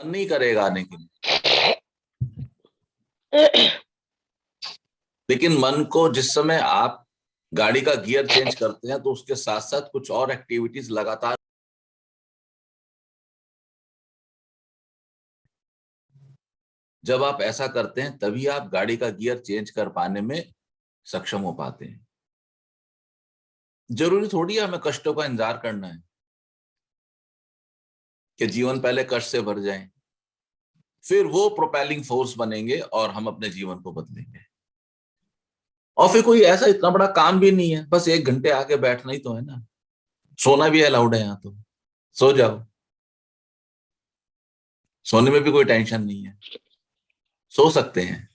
मन नहीं करेगा आने के लिए। लेकिन मन को जिस समय आप गाड़ी का गियर चेंज करते हैं तो उसके साथ साथ कुछ और एक्टिविटीज लगातार, जब आप ऐसा करते हैं तभी आप गाड़ी का गियर चेंज कर पाने में सक्षम हो पाते हैं। जरूरी थोड़ी है हमें कष्टों का इंतजार करना है कि जीवन पहले कष्ट से भर जाए, फिर वो प्रोपेलिंग फोर्स बनेंगे और हम अपने जीवन को बदलेंगे। और फिर कोई ऐसा इतना बड़ा काम भी नहीं है, बस 1 घंटे आके बैठना ही तो है ना। सोना भी अलाउड है यहाँ तो, सो जाओ, सोने में भी कोई टेंशन नहीं है, सो सकते हैं।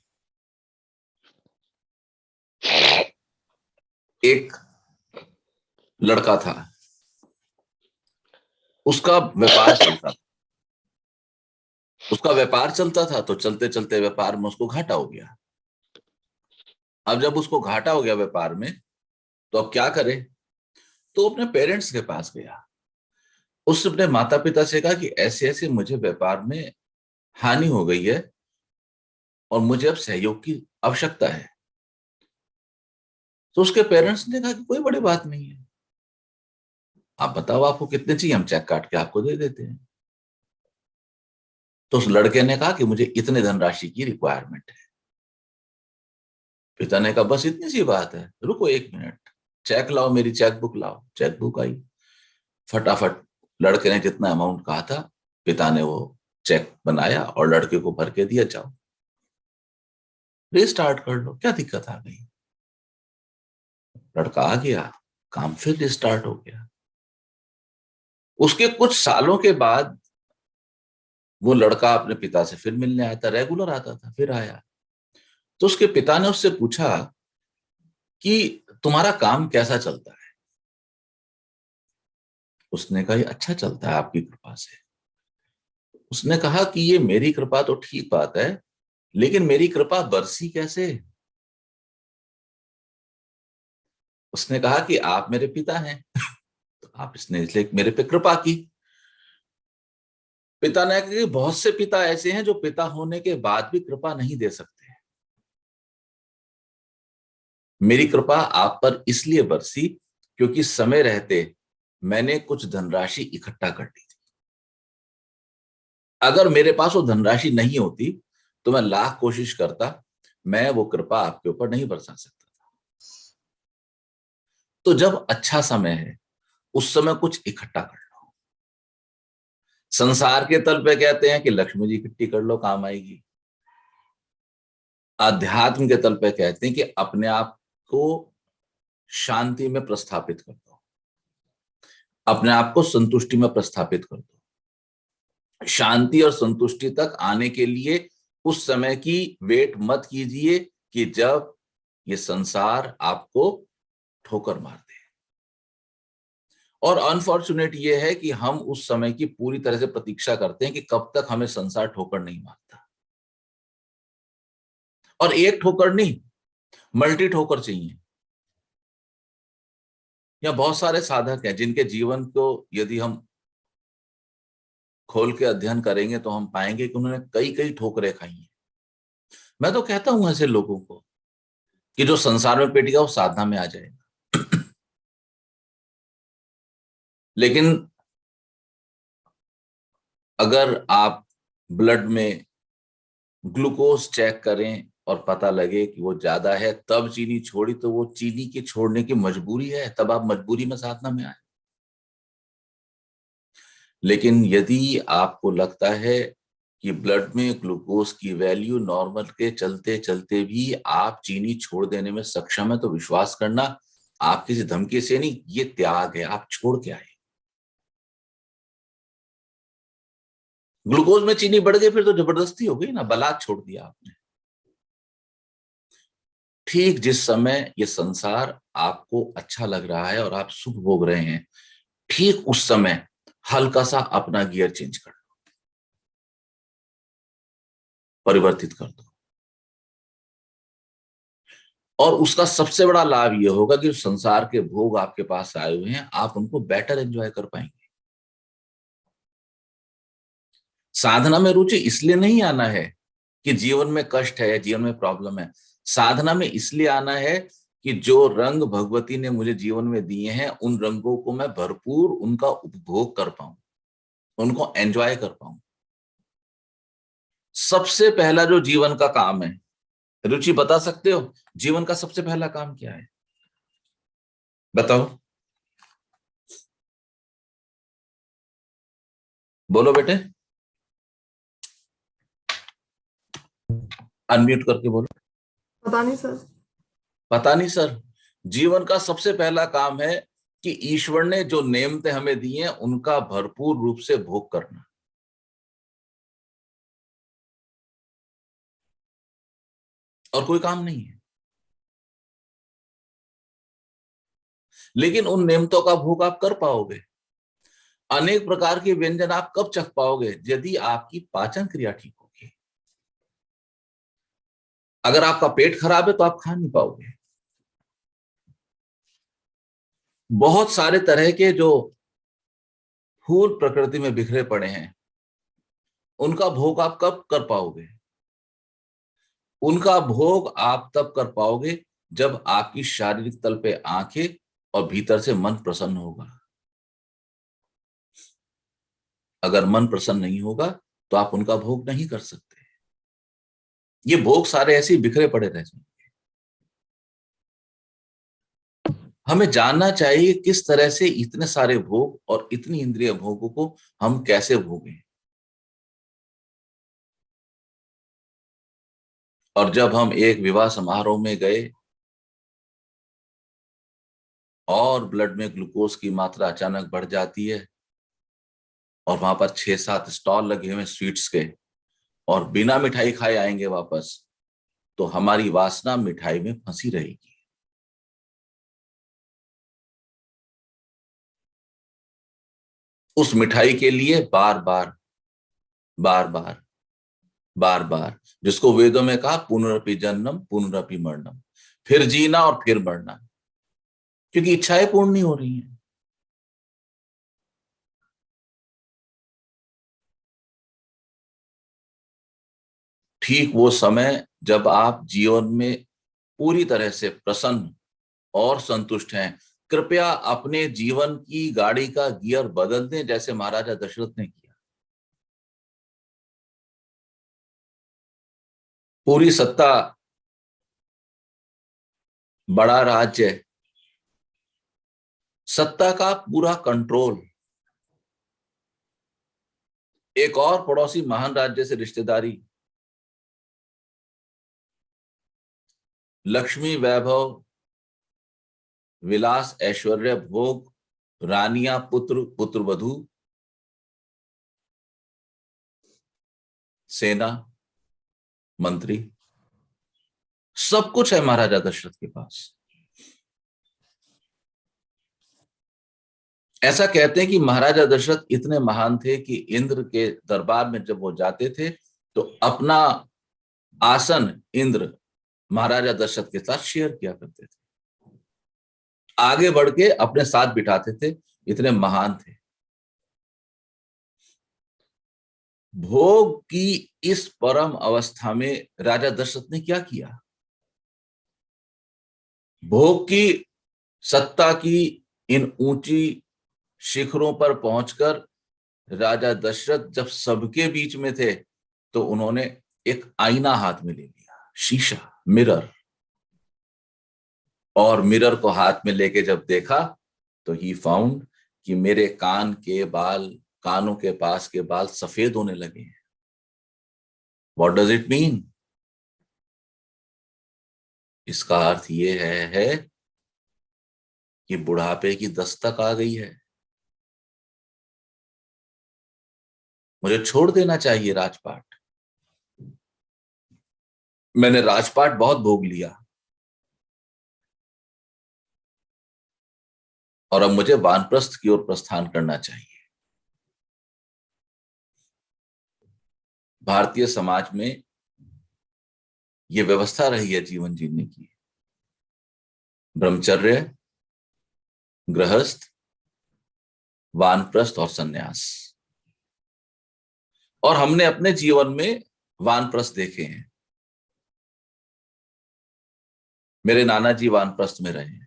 एक लड़का था, उसका व्यापार चलता था, तो चलते चलते व्यापार में उसको घाटा हो गया। अब जब उसको घाटा हो गया व्यापार में, तो अब क्या करे, तो अपने पेरेंट्स के पास गया। उसने अपने माता पिता से कहा कि ऐसे ऐसे मुझे व्यापार में हानि हो गई है और मुझे अब सहयोग की आवश्यकता है। तो उसके पेरेंट्स ने कहा कि कोई बड़ी बात नहीं है, आप बताओ आपको कितने चाहिए, हम चेक काट के आपको दे देते हैं। तो उस लड़के ने कहा कि मुझे इतने धनराशि की रिक्वायरमेंट है। पिता ने कहा बस इतनी सी बात है, रुको 1 मिनट, चेक लाओ, मेरी चेक बुक लाओ। चेक बुक आई, फटाफट लड़के ने जितना अमाउंट कहा था, पिता ने वो चेक बनाया और लड़के को भर के दिया, जाओ रिस्टार्ट कर लो, क्या दिक्कत आ गई। लड़का आ गया, काम फिर रिस्टार्ट हो गया। उसके कुछ सालों के बाद वो लड़का अपने पिता से फिर मिलने आया था, रेगुलर आता था, फिर आया। तो उसके पिता ने उससे पूछा कि तुम्हारा काम कैसा चलता है। उसने कहा अच्छा चलता है आपकी कृपा से। उसने कहा कि ये मेरी कृपा तो ठीक बात है, लेकिन मेरी कृपा बरसी कैसे। उसने कहा कि आप मेरे पिता हैं, तो आप इसने इसलिए मेरे पे कृपा की। पिता ने कहा कि बहुत से पिता ऐसे हैं जो पिता होने के बाद भी कृपा नहीं दे सकते। मेरी कृपा आप पर इसलिए बरसी क्योंकि समय रहते मैंने कुछ धनराशि इकट्ठा कर ली थी। अगर मेरे पास वो धनराशि नहीं होती तो मैं लाख कोशिश करता, मैं वो कृपा आपके ऊपर नहीं बरसा सकता था। तो जब अच्छा समय है उस समय कुछ इकट्ठा कर लो। संसार के तल पे कहते हैं कि लक्ष्मी जी इकट्ठी कर लो, काम आएगी। आध्यात्म के तल पे कहते हैं कि अपने आप को शांति में प्रस्थापित कर दो, अपने आप को संतुष्टि में प्रस्थापित कर दो। शांति और संतुष्टि तक आने के लिए उस समय की वेट मत कीजिए कि जब ये संसार आपको ठोकर मार दे। और अनफॉर्चुनेट ये है कि हम उस समय की पूरी तरह से प्रतीक्षा करते हैं कि कब तक हमें संसार ठोकर नहीं मारता। और एक ठोकर नहीं, मल्टी ठोकर चाहिए। या बहुत सारे साधक हैं जिनके जीवन को यदि हम खोल के अध्ययन करेंगे तो हम पाएंगे कि उन्होंने कई कई ठोकरें खाई हैं। मैं तो कहता हूं ऐसे लोगों को कि जो संसार में पिट गया वो साधना में आ जाएगा। लेकिन अगर आप ब्लड में ग्लूकोज चेक करें और पता लगे कि वो ज्यादा है तब चीनी छोड़ी, तो वो चीनी के छोड़ने की मजबूरी है, तब आप मजबूरी में साधना में आए। लेकिन यदि आपको लगता है कि ब्लड में ग्लूकोज की वैल्यू नॉर्मल के चलते चलते भी आप चीनी छोड़ देने में सक्षम है, तो विश्वास करना, आप किसी धमकी से नहीं, ये त्याग है, आप छोड़ के आए। ग्लूकोज में चीनी बढ़ गई फिर तो जबरदस्ती हो गई ना, बलात् छोड़ दिया आपने। ठीक जिस समय ये संसार आपको अच्छा लग रहा है और आप सुख भोग रहे हैं, ठीक उस समय हल्का सा अपना गियर चेंज कर लो, परिवर्तित कर दो। और उसका सबसे बड़ा लाभ यह होगा कि संसार के भोग आपके पास आए हुए हैं, आप उनको बेटर एंजॉय कर पाएंगे। साधना में रुचि इसलिए नहीं आना है कि जीवन में कष्ट है, जीवन में प्रॉब्लम है। साधना में इसलिए आना है कि जो रंग भगवती ने मुझे जीवन में दिए हैं, उन रंगों को मैं भरपूर उनका उपभोग कर पाऊं, उनको एंजॉय कर पाऊं। सबसे पहला जो जीवन का काम है, रुचि बता सकते हो जीवन का सबसे पहला काम क्या है? बताओ, बोलो बेटे, अनम्यूट करके बोलो। पता नहीं सर। पता नहीं सर। जीवन का सबसे पहला काम है कि ईश्वर ने जो नेमतें हमें दी हैं उनका भरपूर रूप से भोग करना। और कोई काम नहीं है। लेकिन उन नेमतों का भोग आप कर पाओगे, अनेक प्रकार के व्यंजन आप कब चख पाओगे? यदि आपकी पाचन क्रिया ठीक होगी। अगर आपका पेट खराब है तो आप खा नहीं पाओगे। बहुत सारे तरह के जो फूल प्रकृति में बिखरे पड़े हैं, उनका भोग आप कब कर पाओगे? उनका भोग आप तब कर पाओगे जब आपकी शारीरिक तल पे आंखें और भीतर से मन प्रसन्न होगा। अगर मन प्रसन्न नहीं होगा तो आप उनका भोग नहीं कर सकते। ये भोग सारे ऐसे ही बिखरे पड़े रह जाएंगे। हमें जानना चाहिए किस तरह से इतने सारे भोग और इतनी इंद्रिय भोगों को हम कैसे भोगें। और जब हम एक विवाह समारोह में गए और ब्लड में ग्लूकोज की मात्रा अचानक बढ़ जाती है और वहां पर 6-7 स्टॉल लगे हुए स्वीट्स के, और बिना मिठाई खाए आएंगे वापस, तो हमारी वासना मिठाई में फंसी रहेगी। उस मिठाई के लिए बार बार बार बार बार बार, जिसको वेदों में कहा पुनरपि जन्मम पुनरपि मरणम, फिर जीना और फिर मरना, क्योंकि इच्छाएं पूर्ण नहीं हो रही हैं। ठीक वो समय जब आप जीवन में पूरी तरह से प्रसन्न और संतुष्ट हैं, कृपया अपने जीवन की गाड़ी का गियर बदल दें, जैसे महाराजा दशरथ ने किया। पूरी सत्ता, बड़ा राज्य, सत्ता का पूरा कंट्रोल, एक और पड़ोसी महान राज्य से रिश्तेदारी, लक्ष्मी वैभव विलास ऐश्वर्य भोग, रानियां पुत्र पुत्र वधू, सेना मंत्री, सब कुछ है महाराजा दशरथ के पास। ऐसा कहते हैं कि महाराजा दशरथ इतने महान थे कि इंद्र के दरबार में जब वो जाते थे तो अपना आसन इंद्र महाराजा दशरथ के साथ शेयर किया करते थे, आगे बढ़ के अपने साथ बिठाते थे, इतने महान थे। भोग की इस परम अवस्था में राजा दशरथ ने क्या किया? भोग की सत्ता की इन ऊंची शिखरों पर पहुंचकर राजा दशरथ जब सबके बीच में थे तो उन्होंने एक आईना हाथ में ले लिया, शीशा, मिरर, और मिरर को हाथ में लेके जब देखा तो ही फाउंड कि मेरे कान के बाल, कानों के पास के बाल सफेद होने लगे हैं। What does it mean? इसका अर्थ ये है कि बुढ़ापे की दस्तक आ गई है। मुझे छोड़ देना चाहिए राजपाट। मैंने राजपाट बहुत भोग लिया और अब मुझे वानप्रस्थ की ओर प्रस्थान करना चाहिए। भारतीय समाज में यह व्यवस्था रही है जीवन जीने की, ब्रह्मचर्य, गृहस्थ, वानप्रस्थ और सन्यास। और हमने अपने जीवन में वानप्रस्थ देखे हैं। मेरे नाना जी वानप्रस्थ में रहे हैं,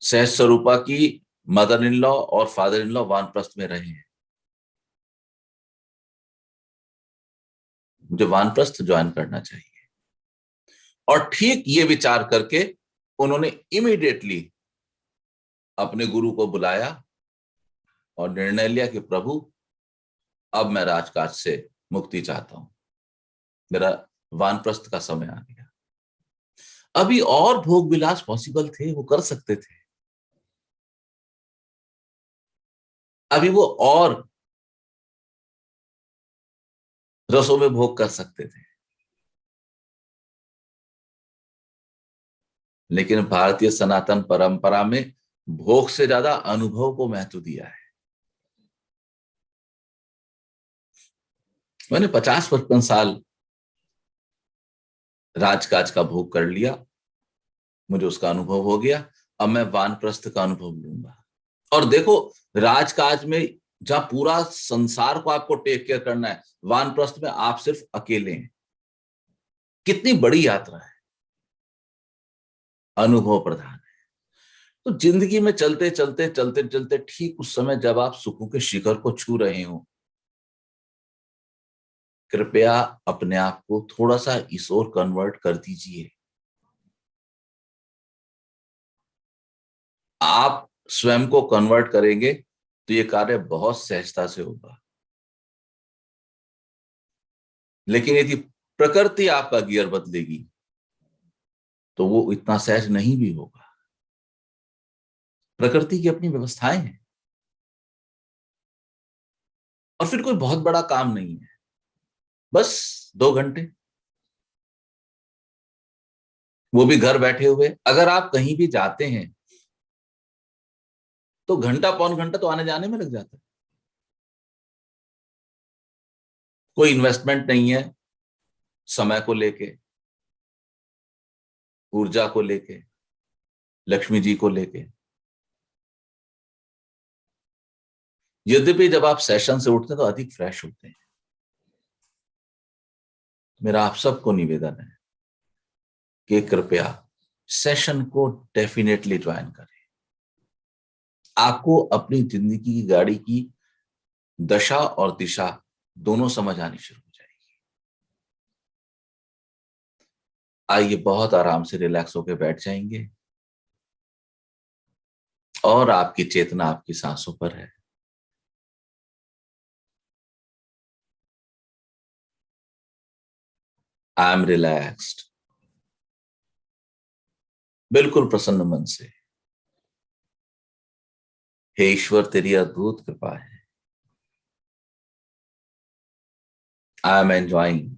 सहज स्वरूपा की मदर इन लॉ और फादर इन लॉ वानप्रस्थ में रहे हैं। मुझे वानप्रस्थ ज्वाइन करना चाहिए। और ठीक ये विचार करके उन्होंने इमीडिएटली अपने गुरु को बुलाया और निर्णय लिया कि प्रभु, अब मैं राजकाज से मुक्ति चाहता हूं, मेरा वानप्रस्थ का समय आ गया। अभी और भोग विलास पॉसिबल थे, वो कर सकते थे। अभी वो और रसों में भोग कर सकते थे, लेकिन भारतीय सनातन परंपरा में भोग से ज्यादा अनुभव को महत्व दिया है। मैंने 50-55 साल राजकाज का भोग कर लिया, मुझे उसका अनुभव हो गया। अब मैं वानप्रस्थ का अनुभव लूंगा। और देखो, राजकाज में जहां पूरा संसार को आपको टेक केयर करना है, वानप्रस्थ में आप सिर्फ अकेले हैं। कितनी बड़ी यात्रा है, अनुभव प्रधान है। तो जिंदगी में चलते चलते चलते चलते ठीक उस समय जब आप सुखों के शिखर को छू रहे हो, कृपया अपने आप को थोड़ा सा इस ओर कन्वर्ट कर दीजिए। आप स्वयं को कन्वर्ट करेंगे तो ये कार्य बहुत सहजता से होगा। लेकिन यदि प्रकृति आपका गियर बदलेगी तो वो इतना सहज नहीं भी होगा। प्रकृति की अपनी व्यवस्थाएं हैं, और फिर कोई बहुत बड़ा काम नहीं है, बस 2 घंटे, वो भी घर बैठे हुए। अगर आप कहीं भी जाते हैं तो घंटा पौन घंटा तो आने जाने में लग जाता है। कोई इन्वेस्टमेंट नहीं है समय को लेके, ऊर्जा को लेके, लक्ष्मी जी को लेके। यद्यपि जब आप सेशन से उठते हैं तो अधिक फ्रेश होते हैं। मेरा आप सबको निवेदन है कि कृपया सेशन को डेफिनेटली ज्वाइन करें। आपको अपनी जिंदगी की गाड़ी की दशा और दिशा दोनों समझ आनी शुरू हो जाएगी। आइए बहुत आराम से रिलैक्स होकर बैठ जाएंगे और आपकी चेतना आपकी सांसों पर है। आई एम रिलैक्स्ड, बिल्कुल प्रसन्न मन से। हे ईश्वर, तेरी अद्भुत कृपा है। आई एम एंजॉइंग,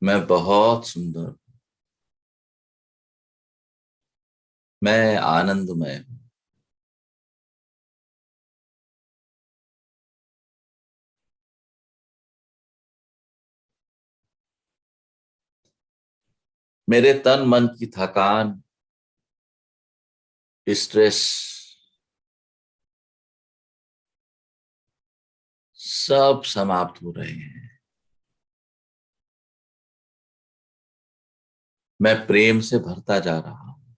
मैं बहुत सुंदर, मैं आनंदमय हूं। मेरे तन मन की थकान, स्ट्रेस सब समाप्त हो रहे हैं। मैं प्रेम से भरता जा रहा हूं।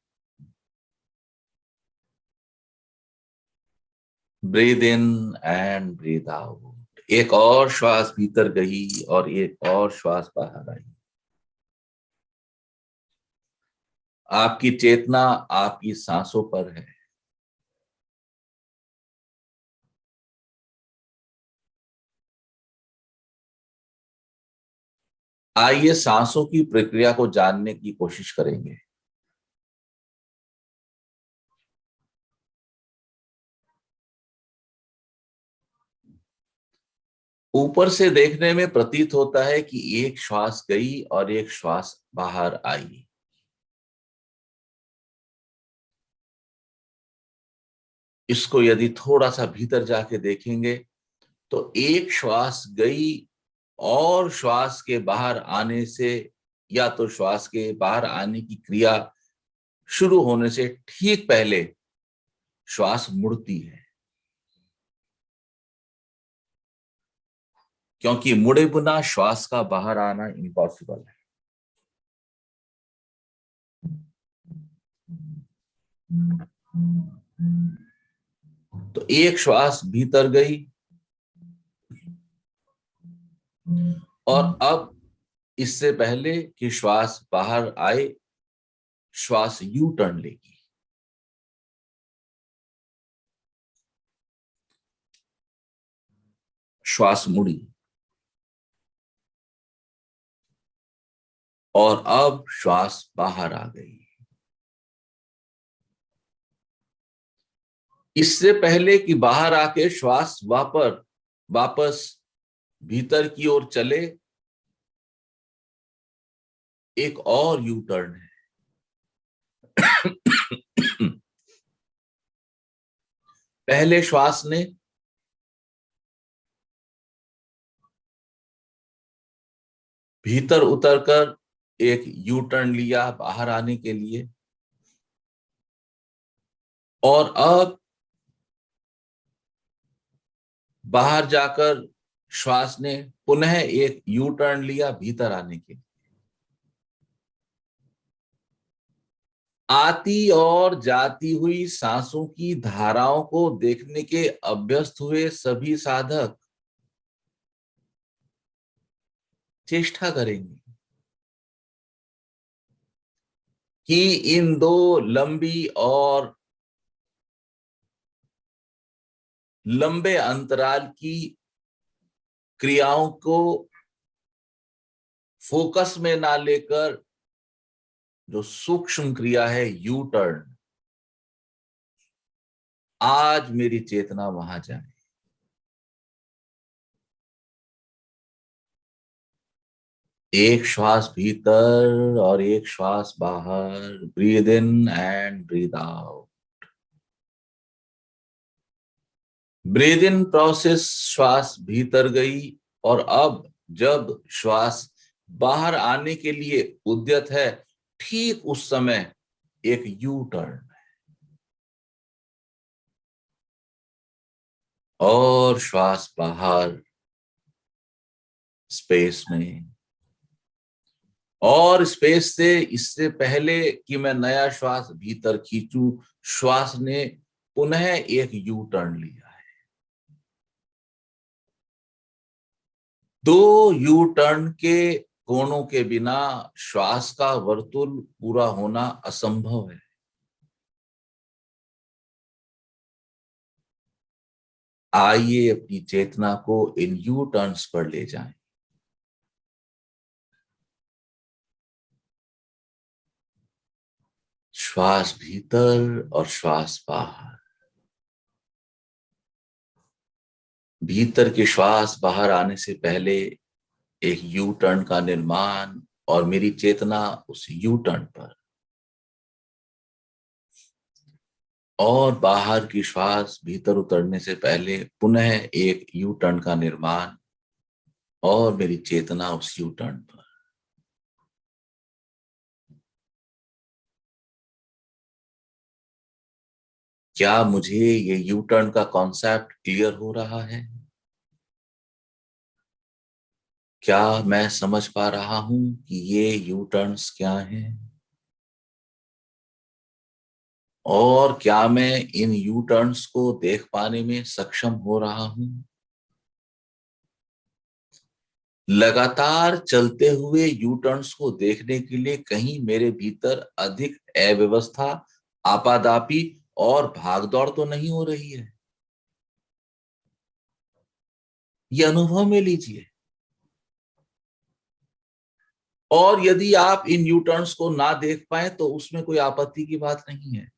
Breathe in and breathe out. एक और श्वास भीतर गई और एक और श्वास बाहर आई। आपकी चेतना आपकी सांसों पर है। आइए सांसों की प्रक्रिया को जानने की कोशिश करेंगे। ऊपर से देखने में प्रतीत होता है कि एक श्वास गई और एक श्वास बाहर आई। इसको यदि थोड़ा सा भीतर जाके देखेंगे तो एक श्वास गई और श्वास के बाहर आने से, या तो श्वास के बाहर आने की क्रिया शुरू होने से ठीक पहले श्वास मुड़ती है, क्योंकि मुड़े बिना श्वास का बाहर आना इम्पॉसिबल है। तो एक श्वास भीतर गई और अब इससे पहले कि श्वास बाहर आए, श्वास यू टर्न लेगी। श्वास मुड़ी और अब श्वास बाहर आ गई। इससे पहले कि बाहर आके श्वास वापस भीतर की ओर चले, एक और यू टर्न है। पहले श्वास ने भीतर उतरकर एक यू टर्न लिया बाहर आने के लिए, और अब बाहर जाकर श्वास ने पुनः एक यू टर्न लिया भीतर आने के लिए। आती और जाती हुई सांसों की धाराओं को देखने के अभ्यस्त हुए सभी साधक चेष्टा करेंगे कि इन दो लंबी और लंबे अंतराल की क्रियाओं को फोकस में ना लेकर जो सूक्ष्म क्रिया है यू टर्न, आज मेरी चेतना वहां जाए। एक श्वास भीतर और एक श्वास बाहर, breathe in and breathe out. Breathe in process, श्वास भीतर गई और अब जब श्वास बाहर आने के लिए उद्यत है, ठीक उस समय एक यू टर्न और श्वास बाहर स्पेस में, और स्पेस से इससे पहले कि मैं नया श्वास भीतर खींचूं, श्वास ने पुनः एक यू टर्न लिया है। दो यू टर्न के कोणों के बिना श्वास का वर्तुल पूरा होना असंभव है। आइए अपनी चेतना को इन यू टर्न्स पर ले जाएं। श्वास भीतर और श्वास बाहर। भीतर की श्वास बाहर आने से पहले एक यू टर्न का निर्माण और मेरी चेतना उस यू टर्न पर, और बाहर की श्वास भीतर उतरने से पहले पुनः एक यू टर्न का निर्माण और मेरी चेतना उस यू टर्न पर। क्या मुझे ये यू टर्न का कॉन्सेप्ट क्लियर हो रहा है? क्या मैं समझ पा रहा हूं कि ये यू टर्न्स क्या हैं, और क्या मैं इन यू टर्न्स को देख पाने में सक्षम हो रहा हूं? लगातार चलते हुए यू टर्न्स को देखने के लिए कहीं मेरे भीतर अधिक अव्यवस्था, आपादापी और भागदौड़ तो नहीं हो रही है? ये अनुभव में लीजिए। और यदि आप इन यू टर्न्स को ना देख पाए तो उसमें कोई आपत्ति की बात नहीं है।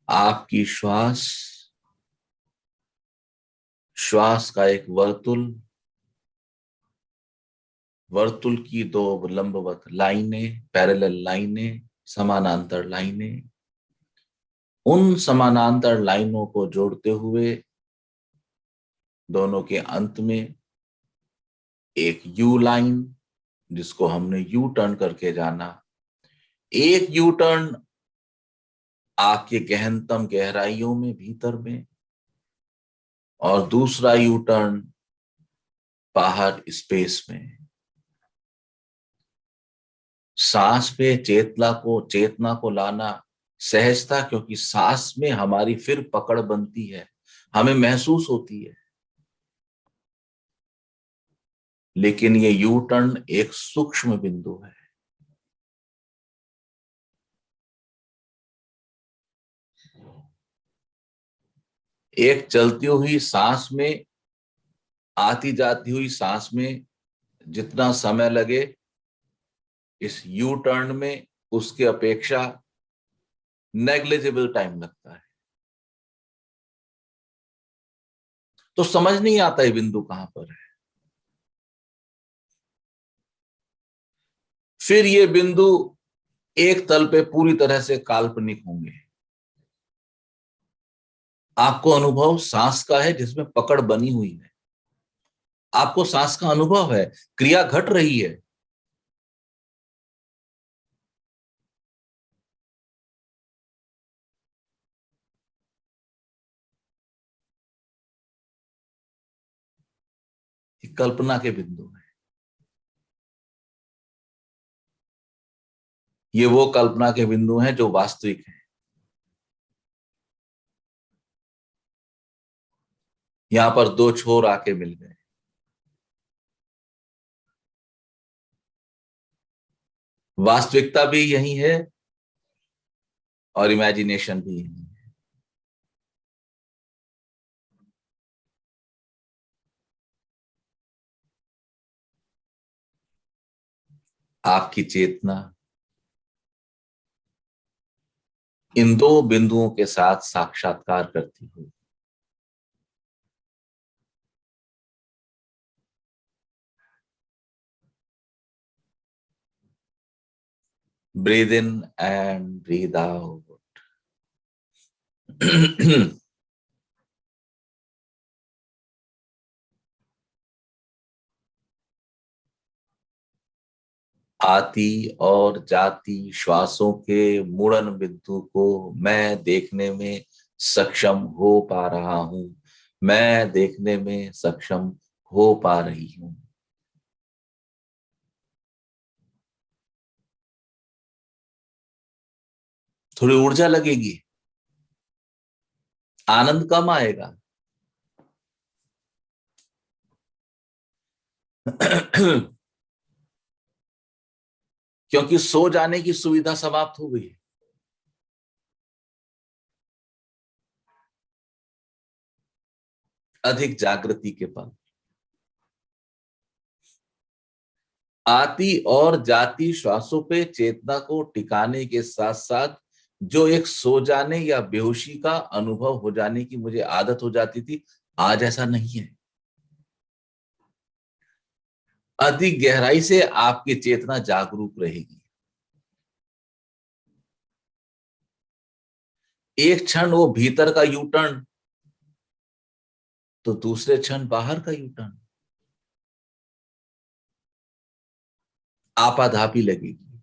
आपकी श्वास, श्वास का एक वर्तुल, वर्तुल की दो लंबवत लाइनें, पैरेलल लाइनें समानांतर लाइनें, उन समानांतर लाइनों को जोड़ते हुए दोनों के अंत में एक यू लाइन, जिसको हमने यू टर्न करके जाना। एक यू टर्न आग के गहनतम गहराइयों में, भीतर में, और दूसरा यू टर्न बाहर स्पेस में। सांस पे चेतना को लाना सहजता, क्योंकि सांस में हमारी फिर पकड़ बनती है, हमें महसूस होती है। लेकिन ये यू टर्न एक सूक्ष्म बिंदु है। एक चलती हुई सांस में, आती जाती हुई सांस में जितना समय लगे, इस यू टर्न में उसके अपेक्षा नेग्लिजिबल टाइम लगता है। तो समझ नहीं आता ये बिंदु कहां पर है। फिर ये बिंदु एक तल पे पूरी तरह से काल्पनिक होंगे। आपको अनुभव सांस का है जिसमें पकड़ बनी हुई है, आपको सांस का अनुभव है, क्रिया घट रही है। ये कल्पना के बिंदु है। ये वो कल्पना के बिंदु हैं जो वास्तविक हैं। यहां पर दो छोर आके मिल गए। वास्तविकता भी यही है और इमेजिनेशन भी यही है। आपकी चेतना इन दो बिंदुओं के साथ साक्षात्कार करती हुई breathe in and breathe out. आती और जाती श्वासों के मुड़न बिंदु को मैं देखने में सक्षम हो पा रहा हूं, मैं देखने में सक्षम हो पा रही हूं। थोड़ी ऊर्जा लगेगी, आनंद कम आएगा। क्योंकि सो जाने की सुविधा समाप्त हो गई है। अधिक जागृति के पल, आती और जाती श्वासों पे चेतना को टिकाने के साथ साथ जो एक सो जाने या बेहोशी का अनुभव हो जाने की मुझे आदत हो जाती थी, आज ऐसा नहीं है। अधिक गहराई से आपकी चेतना जागरूक रहेगी। एक क्षण वो भीतर का यू टर्न, तो दूसरे क्षण बाहर का यू टर्न। आपाधापी लगेगी,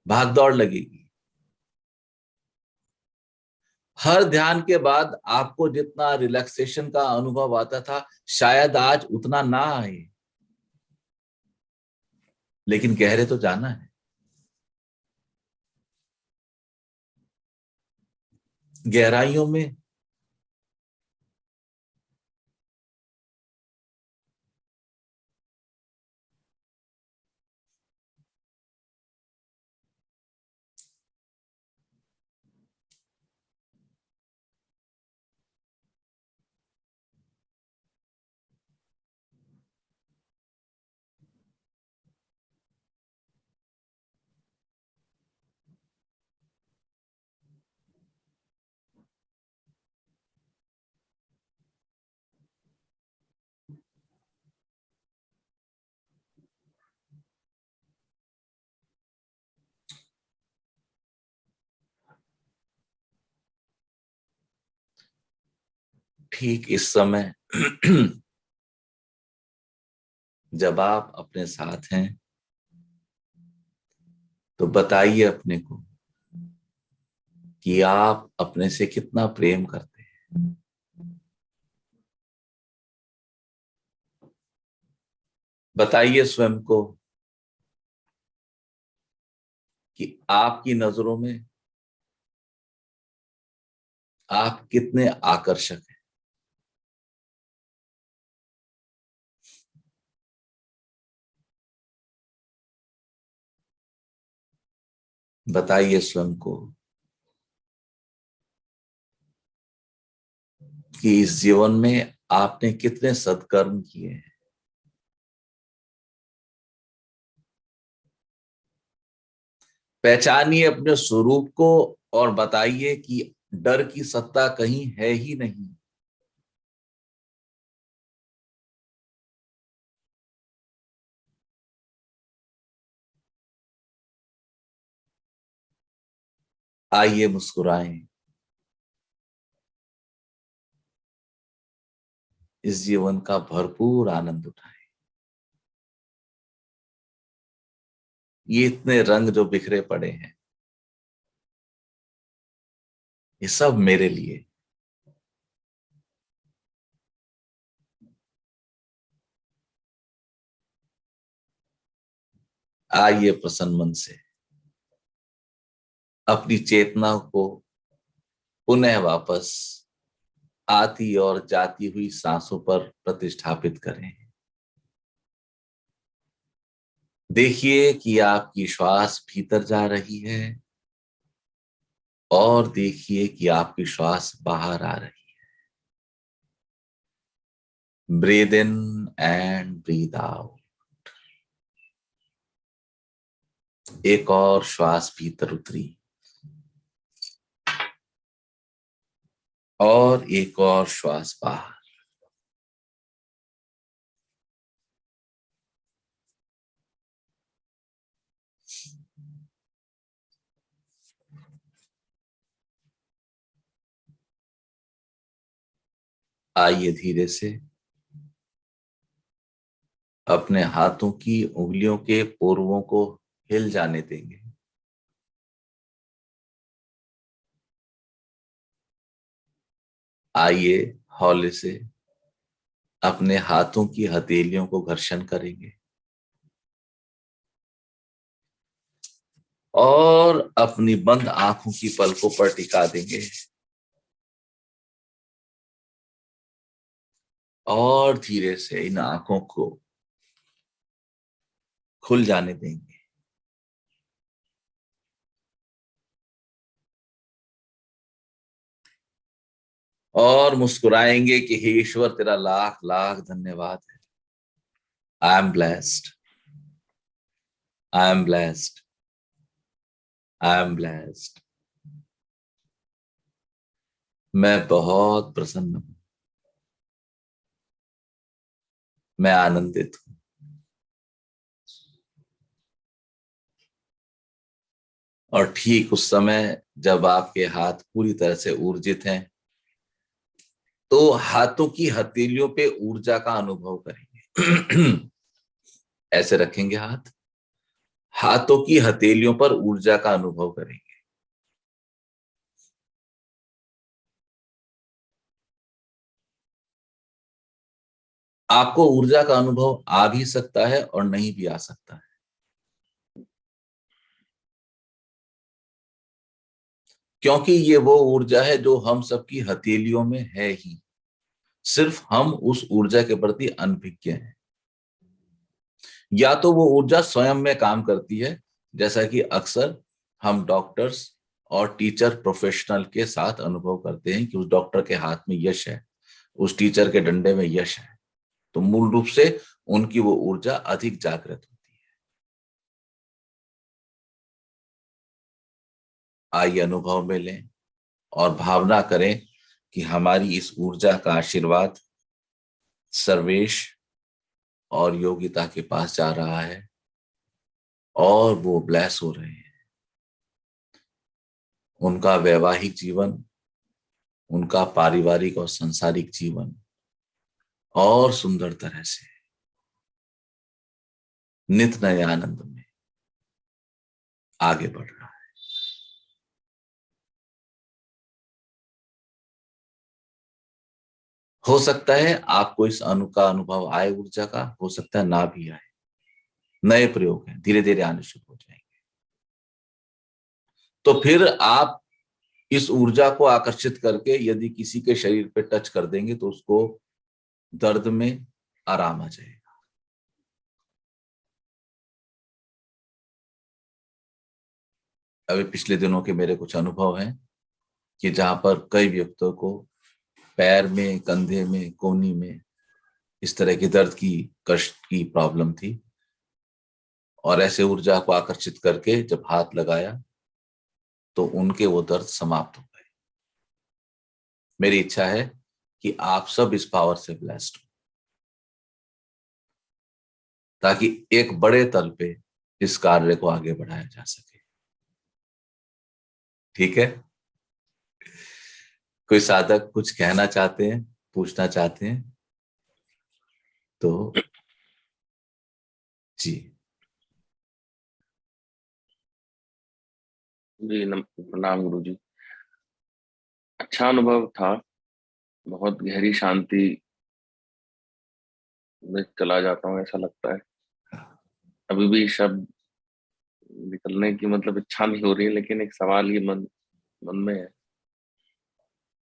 भागदौड़ लगेगी। हर ध्यान के बाद आपको जितना रिलैक्सेशन का अनुभव आता था, शायद आज उतना ना आए, लेकिन गहरे तो जाना है। गहराइयों में ठीक इस समय जब आप अपने साथ हैं, तो बताइए अपने को कि आप अपने से कितना प्रेम करते हैं। बताइए स्वयं को कि आपकी नजरों में आप कितने आकर्षक हैं। बताइए स्वयं को कि इस जीवन में आपने कितने सत्कर्म किए हैं। पहचानिए अपने स्वरूप को और बताइए कि डर की सत्ता कहीं है ही नहीं। आइए मुस्कुराएं, इस जीवन का भरपूर आनंद उठाएं। ये इतने रंग जो बिखरे पड़े हैं, ये सब मेरे लिए। आइए प्रसन्न मन से अपनी चेतना को पुनः वापस आती और जाती हुई सांसों पर प्रतिष्ठापित करें। देखिए कि आपकी श्वास भीतर जा रही है और देखिए कि आपकी श्वास बाहर आ रही है। Breathe in and breathe out. एक और श्वास भीतर उतरी और एक और श्वास बाहर। आइए धीरे से अपने हाथों की उंगलियों के पोरुओं को हिल जाने देंगे। आइए हौले से अपने हाथों की हथेलियों को घर्षण करेंगे और अपनी बंद आंखों की पलकों पर टिका देंगे और धीरे से इन आंखों को खुल जाने देंगे और मुस्कुराएंगे कि हे ईश्वर, तेरा लाख लाख धन्यवाद है। I am blessed, I am blessed, I am blessed. मैं बहुत प्रसन्न हूं, मैं आनंदित हूं। और ठीक उस समय जब आपके हाथ पूरी तरह से ऊर्जित हैं, तो हाथों की हथेलियों पे ऊर्जा का अनुभव करेंगे। ऐसे रखेंगे हाथ, हाथों की हथेलियों पर ऊर्जा का अनुभव करेंगे। आपको ऊर्जा का अनुभव आ भी सकता है और नहीं भी आ सकता है, क्योंकि ये वो ऊर्जा है जो हम सबकी हथेलियों में है ही। सिर्फ हम उस ऊर्जा के प्रति अनभिज्ञ हैं। या तो वो ऊर्जा स्वयं में काम करती है, जैसा कि अक्सर हम डॉक्टर्स और टीचर प्रोफेशनल के साथ अनुभव करते हैं कि उस डॉक्टर के हाथ में यश है, उस टीचर के डंडे में यश है, तो मूल रूप से उनकी वो ऊर्जा अधिक जागृत होती है। आइए अनुभव में लें और भावना करें कि हमारी इस ऊर्जा का आशीर्वाद सर्वेश और योगिता के पास जा रहा है और वो ब्लेस हो रहे हैं। उनका वैवाहिक जीवन उनका पारिवारिक और सांसारिक जीवन और सुंदर तरह से नित नए आनंद में आगे बढ़ रहा है। हो सकता है आपको इस का अनुभव आए ऊर्जा का, हो सकता है ना भी आए। नए प्रयोग हैं, धीरे धीरे आने शुरू हो जाएंगे। तो फिर आप इस ऊर्जा को आकर्षित करके यदि किसी के शरीर पे टच कर देंगे तो उसको दर्द में आराम आ जाएगा। अभी पिछले दिनों के मेरे कुछ अनुभव हैं कि जहां पर कई व्यक्तियों को पैर में, कंधे में, कोहनी में इस तरह की दर्द की, कष्ट की प्रॉब्लम थी, और ऐसे ऊर्जा को आकर्षित करके जब हाथ लगाया तो उनके वो दर्द समाप्त हो गए। मेरी इच्छा है कि आप सब इस पावर से ब्लेस्ड हो, ताकि एक बड़े तल पे इस कार्य को आगे बढ़ाया जा सके। ठीक है? कोई साधक कुछ कहना चाहते हैं, पूछना चाहते हैं तो जी। जी प्रणाम गुरु जी। अच्छा अनुभव था, बहुत गहरी शांति में चला जाता हूँ ऐसा लगता है। अभी भी शब्द निकलने की मतलब इच्छा नहीं हो रही है, लेकिन एक सवाल ये मन मन में है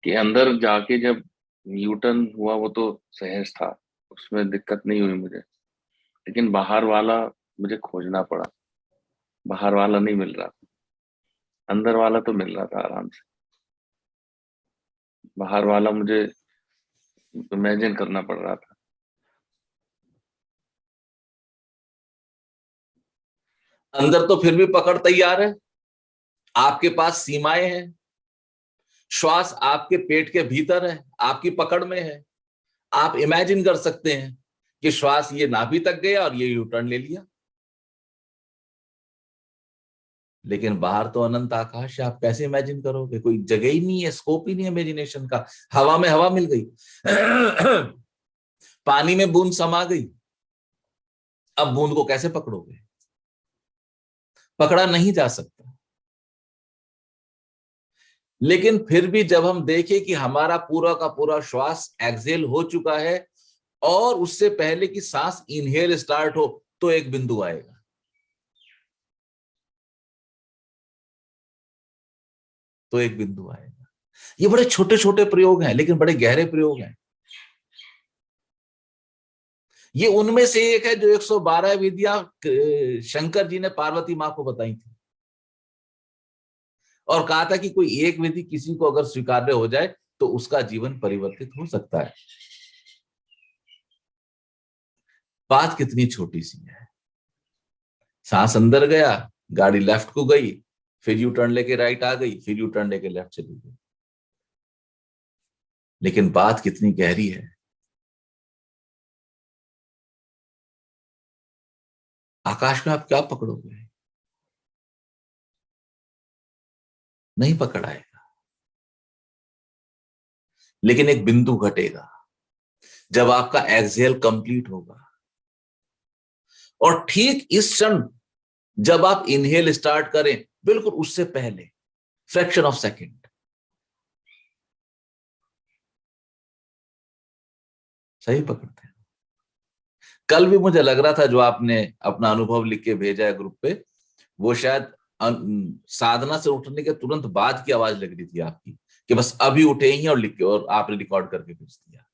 कि अंदर जाके जब न्यूटन हुआ वो तो सहज था, उसमें दिक्कत नहीं हुई मुझे, लेकिन बाहर वाला मुझे खोजना पड़ा। बाहर वाला नहीं मिल रहा, अंदर वाला तो मिल रहा था आराम से। बाहर वाला मुझे इमेजिन करना पड़ रहा था। अंदर तो फिर भी पकड़ तैयार है, आपके पास सीमाएं हैं। श्वास आपके पेट के भीतर है, आपकी पकड़ में है। आप इमेजिन कर सकते हैं कि श्वास ये नाभि तक गया और ये यू टर्न ले लिया। लेकिन बाहर तो अनंत आकाश है, आप कैसे इमेजिन करोगे? कोई जगह ही नहीं है, स्कोप ही नहीं है इमेजिनेशन का। हवा में हवा मिल गई, पानी में बूंद समा गई, अब बूंद को कैसे पकड़ोगे? पकड़ा नहीं जा सकता। लेकिन फिर भी जब हम देखें कि हमारा पूरा का पूरा श्वास एक्सेल हो चुका है और उससे पहले कि सांस इनहेल स्टार्ट हो, तो एक बिंदु आएगा। तो एक बिंदु आएगा। ये बड़े छोटे छोटे प्रयोग हैं, लेकिन बड़े गहरे प्रयोग हैं। ये उनमें से एक है जो 112 विधियां शंकर जी ने पार्वती मां को बताई थी, और कहा था कि कोई एक विधि किसी को अगर स्वीकार्य हो जाए तो उसका जीवन परिवर्तित हो सकता है। बात कितनी छोटी सी है। सांस अंदर गया, गाड़ी लेफ्ट को गई, फिर यू टर्न लेके राइट आ गई, फिर यू टर्न लेके लेफ्ट चली गई। लेकिन बात कितनी गहरी है। आकाश में आप क्या पकड़ोगे? नहीं पकड़ आएगा। लेकिन एक बिंदु घटेगा जब आपका एक्सहेल कंप्लीट होगा, और ठीक इस क्षण जब आप इनहेल स्टार्ट करें, बिल्कुल उससे पहले फ्रैक्शन ऑफ सेकंड सही पकड़ते हैं। कल भी मुझे लग रहा था जो आपने अपना अनुभव लिख के भेजा है ग्रुप पे, वो शायद साधना से उठने के तुरंत बाद की आवाज लग रही थी आपकी, कि बस अभी उठे ही और लिख के, और आपने रिकॉर्ड करके भेज दिया।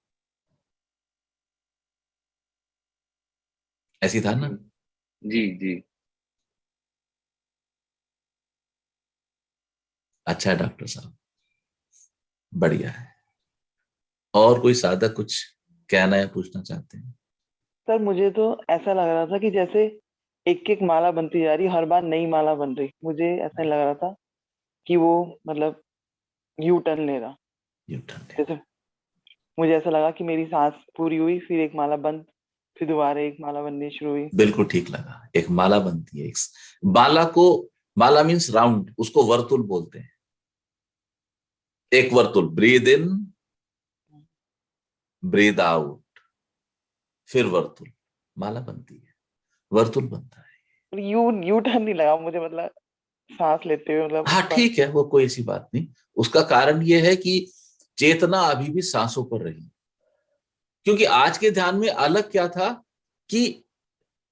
ऐसी था ना? जी जी। अच्छा है डॉक्टर साहब, बढ़िया है। और कोई साधक कुछ कहना है, पूछना चाहते हैं? सर मुझे तो ऐसा लग रहा था कि जैसे एक एक माला बनती जा रही, हर बार नई माला बन रही, मुझे ऐसा लग रहा था कि वो मतलब यू टर्न ले रहा। U turn. जैसे मुझे ऐसा लगा कि मेरी सांस पूरी हुई, फिर एक माला बंद, फिर दोबारा एक माला बननी शुरू हुई। बिल्कुल ठीक लगा। एक माला बनती है, एक माला को, माला मीन्स राउंड, उसको वर्तुल बोलते हैं। एक Vartul, breathe in, breathe out, फिर वर्तुल, माला बनती है, वर्तुल बनता है। यू यू टर्न नहीं लगा मुझे, मतलब सांस लेते हुए, मतलब हाँ ठीक है, वो कोई ऐसी बात नहीं। उसका कारण ये है कि चेतना अभी भी सांसों पर रही, क्योंकि आज के ध्यान में अलग क्या था कि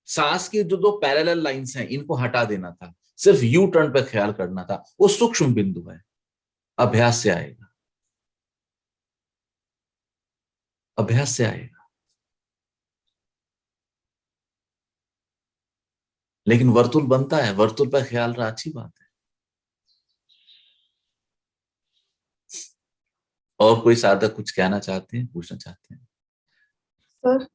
सांस की जो दो पैरेलल लाइंस हैं इनको हटा देना था, सिर्फ यू टर्न पे ख्याल करना था। वो सूक्ष्म बिंदु है, अभ्यास से आएगा, अभ्यास से आएगा। लेकिन वर्तुल बनता है, वर्तुल पर ख्याल रहा, अच्छी बात है। और कोई साधक कुछ कहना चाहते हैं, पूछना चाहते हैं? सर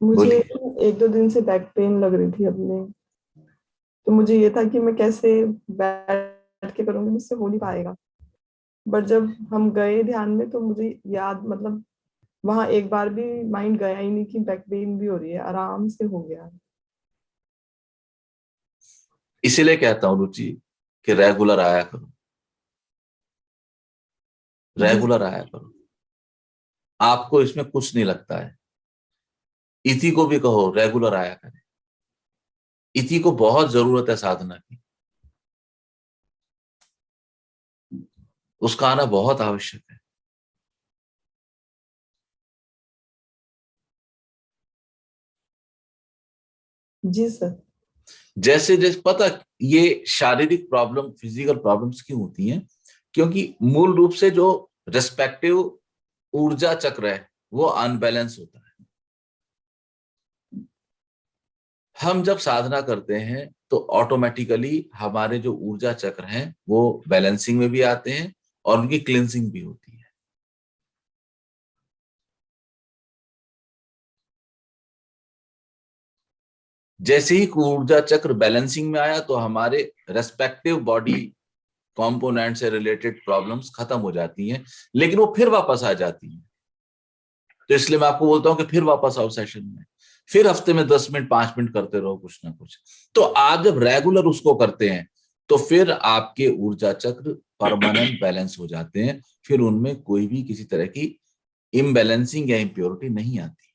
मुझे बोलिए। 1-2 दिन से बैक पेन लग रही थी अपने, तो मुझे ये था कि मैं कैसे बैठ के करूंगी, मुझसे हो नहीं पाएगा। बट जब हम गए ध्यान में तो मुझे याद, मतलब वहां एक बार भी माइंड गया ही नहीं कि बैक पेन भी हो रही है, आराम से हो गया। इसीलिए कहता हूं रुचि कि रेगुलर आया करो, जी रेगुलर आया करो, आपको इसमें कुछ नहीं लगता है। इति को भी कहो रेगुलर आया करे, इति को बहुत जरूरत है साधना की, उसका आना बहुत आवश्यक है। जी सर। जैसे जैसे पता, ये शारीरिक प्रॉब्लम, फिजिकल प्रॉब्लम्स क्यों होती हैं? क्योंकि मूल रूप से जो रेस्पेक्टिव ऊर्जा चक्र है वो अनबैलेंस होता है। हम जब साधना करते हैं तो ऑटोमेटिकली हमारे जो ऊर्जा चक्र हैं वो बैलेंसिंग में भी आते हैं और उनकी क्लिनसिंग भी होती है। जैसे ही ऊर्जा चक्र बैलेंसिंग में आया तो हमारे रेस्पेक्टिव बॉडी कंपोनेंट से रिलेटेड प्रॉब्लम्स खत्म हो जाती हैं, लेकिन वो फिर वापस आ जाती हैं। तो इसलिए मैं आपको बोलता हूं कि फिर वापस आओ सेशन में, फिर हफ्ते में 10 मिनट 5 मिनट करते रहो कुछ ना कुछ। तो आप जब रेगुलर उसको करते हैं तो फिर आपके ऊर्जा चक्र परमानेंट बैलेंस हो जाते हैं, फिर उनमें कोई भी किसी तरह की इम्बैलेंसिंग या इम्प्योरिटी नहीं आती।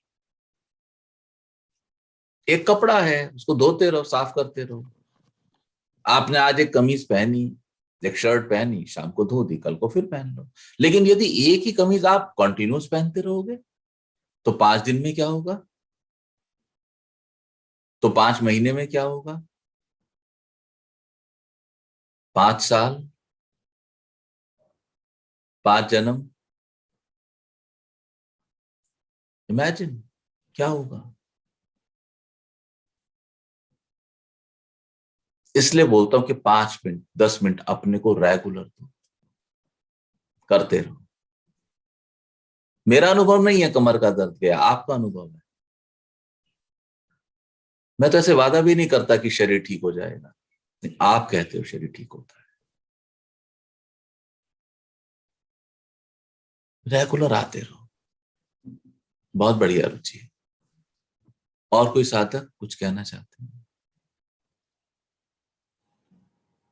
एक कपड़ा है, उसको धोते रहो, साफ करते रहो। आपने आज एक कमीज पहनी, एक शर्ट पहनी, शाम को धो दी, कल को फिर पहन लो। लेकिन यदि एक ही कमीज आप कंटिन्यूस पहनते रहोगे तो 5 दिन में क्या होगा, तो 5 महीने में क्या होगा, 5 साल, 5 जन्म। इमेजिन क्या होगा। इसलिए बोलता हूं कि 5 मिनट 10 मिनट अपने को रेगुलर दो, करते रहो। मेरा अनुभव नहीं है कमर का दर्द गया, आपका अनुभव है। मैं तो ऐसे वादा भी नहीं करता कि शरीर ठीक हो जाएगा, आप कहते हो शरीर ठीक होता है। रेगुलर आते रहो, बहुत बढ़िया रुचि है। और कोई साधक कुछ कहना चाहते हैं?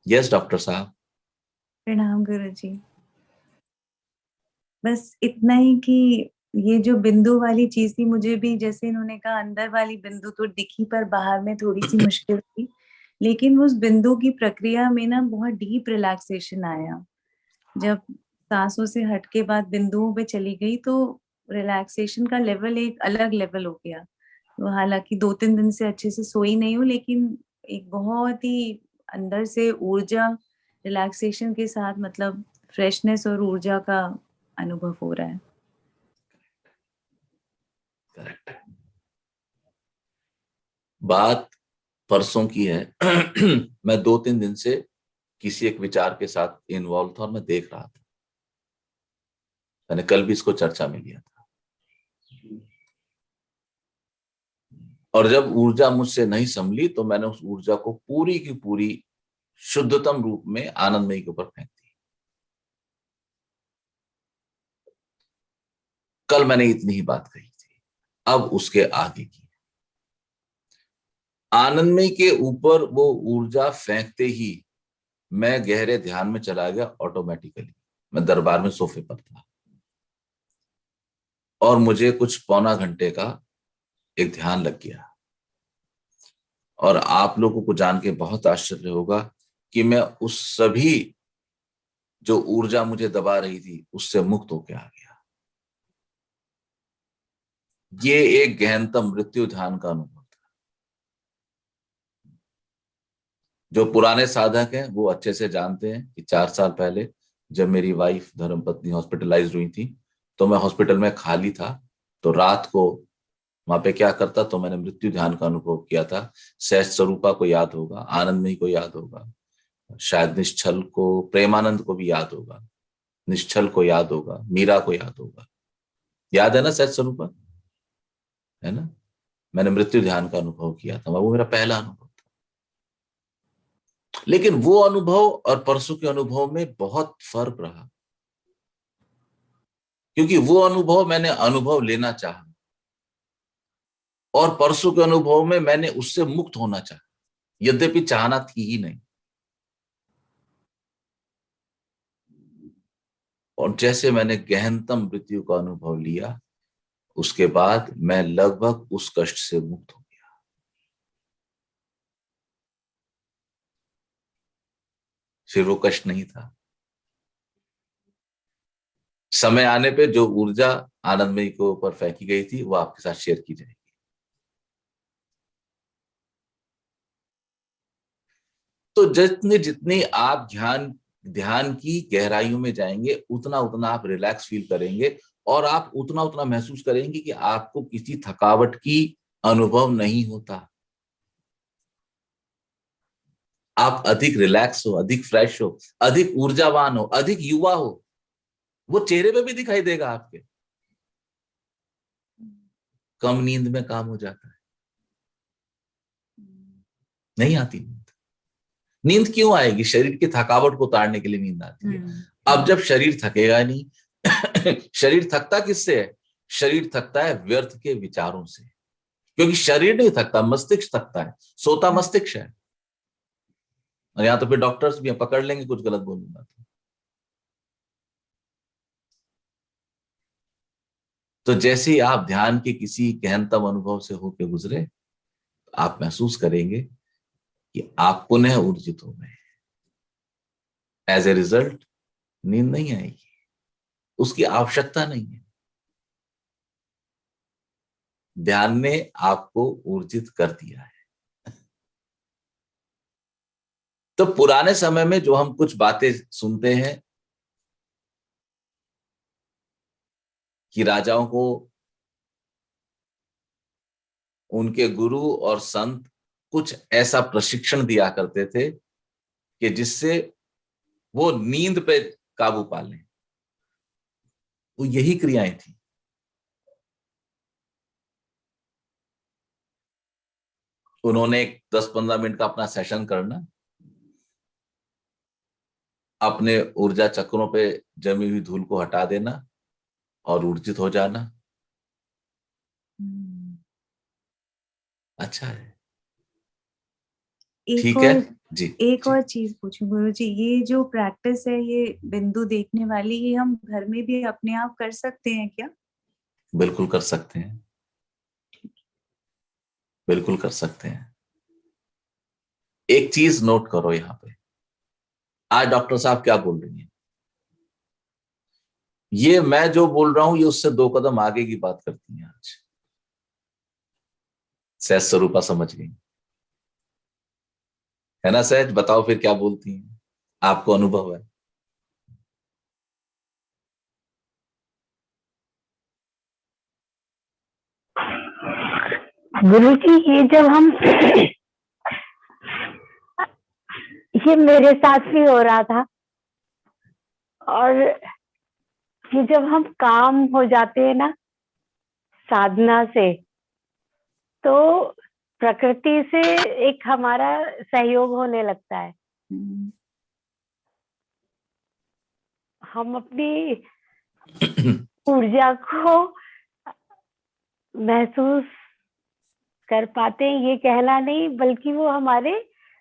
यस डॉक्टर साहब। प्रणाम गुरु जी। बस इतना ही कि ये जो बिंदु वाली चीज थी, मुझे भी जैसे इन्होंने कहा अंदर वाली बिंदु तो दिखी पर बाहर में थोड़ी सी मुश्किल थी, लेकिन उस बिंदु की प्रक्रिया में ना बहुत डीप रिलैक्सेशन आया। जब सांसों से हट के बाद बिंदुओं पे चली गई तो रिलैक्सेशन का लेवल एक अलग लेवल हो गया। तो हालांकि 2-3 दिन से अच्छे से सोई नहीं हूँ, लेकिन एक बहुत ही अंदर से ऊर्जा, रिलैक्सेशन के साथ मतलब फ्रेशनेस और ऊर्जा का अनुभव हो रहा है। करेक्ट। बात परसों की है। मैं 2-3 दिन से किसी एक विचार के साथ इन्वॉल्व था और मैं देख रहा था। मैंने कल भी इसको चर्चा में लिया था। और जब ऊर्जा मुझसे नहीं संभली तो मैंने उस ऊर्जा को पूरी की पूरी शुद्धतम रूप में आनंदमयी के ऊपर फेंक दी। कल मैंने इतनी ही बात कही थी, अब उसके आगे की। आनंदमयी के ऊपर वो ऊर्जा फेंकते ही मैं गहरे ध्यान में चला गया ऑटोमेटिकली। मैं दरबार में सोफे पर था और मुझे कुछ पौना घंटे का एक ध्यान लग गया। और आप लोगों को जान के बहुत आश्चर्य होगा कि मैं उस सभी जो ऊर्जा मुझे दबा रही थी उससे मुक्त होकर आ गया। ये एक गहनतम मृत्यु ध्यान का अनुभव था। जो पुराने साधक हैं वो अच्छे से जानते हैं कि 4 साल पहले जब मेरी वाइफ धर्मपत्नी हॉस्पिटलाइज हुई थी तो मैं हॉस्पिटल में खाली था। तो रात को वहां पे क्या करता, तो मैंने मृत्यु ध्यान का अनुभव किया था। सहज स्वरूपा को याद होगा, आनंदमयी को याद होगा, शायद निश्चल को, प्रेमानंद को भी याद होगा, निश्चल को याद होगा, मीरा को याद होगा। याद है ना सहज स्वरूपा, है ना? मैंने मृत्यु ध्यान का अनुभव किया था, वो मेरा पहला अनुभव था। लेकिन वो अनुभव और परसों के अनुभव में बहुत फर्क रहा, क्योंकि वो अनुभव मैंने अनुभव लेना चाहा और परसों के अनुभव में मैंने उससे मुक्त होना चाहा, यद्यपि चाहना थी ही नहीं। और जैसे मैंने गहनतम मृत्यु का अनुभव लिया, उसके बाद मैं लगभग उस कष्ट से मुक्त हो गया। फिर वो कष्ट नहीं था। समय आने पे जो ऊर्जा आनंदमयी को ऊपर फेंकी गई थी वो आपके साथ शेयर की जाएगी। तो जितनी जितनी आप ध्यान की गहराइयों में जाएंगे उतना उतना आप रिलैक्स फील करेंगे और आप उतना उतना महसूस करेंगे कि आपको किसी थकावट की अनुभव नहीं होता। आप अधिक रिलैक्स हो, अधिक फ्रेश हो, अधिक ऊर्जावान हो, अधिक युवा हो। वो चेहरे पे भी दिखाई देगा आपके। कम नींद में काम हो जाता है, नहीं आती नींद। नींद क्यों आएगी? शरीर की थकावट को उतारने के लिए नींद आती है। अब जब शरीर थकेगा नहीं शरीर थकता किससे है? शरीर थकता है व्यर्थ के विचारों से, क्योंकि शरीर नहीं थकता, मस्तिष्क थकता है। सोता मस्तिष्क है। और यहां तो फिर डॉक्टर्स भी पकड़ लेंगे कुछ गलत बोलूंगा तो जैसे ही आप ध्यान के किसी गहनतम अनुभव से होकर गुजरे, आप महसूस करेंगे कि आप पुनः ऊर्जित हो गए। एज ए रिजल्ट नींद नहीं आएगी, उसकी आवश्यकता नहीं है। ध्यान ने आपको ऊर्जित कर दिया है। तो पुराने समय में जो हम कुछ बातें सुनते हैं कि राजाओं को उनके गुरु और संत कुछ ऐसा प्रशिक्षण दिया करते थे कि जिससे वो नींद पे काबू पा लें, वो यही क्रियाएं थी। उन्होंने 10-15 मिनट का अपना सेशन करना, अपने ऊर्जा चक्रों पे जमी हुई धूल को हटा देना और ऊर्जित हो जाना। अच्छा है, एक ठीक और है जी। एक जी और चीज पूछूं गुरु जी, ये जो प्रैक्टिस है ये बिंदु देखने वाली, ये हम घर में भी अपने आप कर सकते हैं क्या? बिल्कुल कर सकते हैं, बिल्कुल कर सकते हैं। एक चीज नोट करो यहां पे, आज डॉक्टर साहब क्या बोल रही हैं, ये मैं जो बोल रहा हूं ये उससे 2 कदम आगे की बात करती हैं। आज सहज स्वरूपा समझ गई, है ना? सहज बताओ फिर क्या बोलती हैं, आपको अनुभव है? गुरु जी, ये जब हम ये मेरे साथ भी हो रहा था, और ये जब हम काम हो जाते हैं ना साधना से, तो प्रकृति से एक हमारा सहयोग होने लगता है। हम अपनी ऊर्जा को महसूस कर पाते हैं, ये कहना नहीं, बल्कि वो हमारे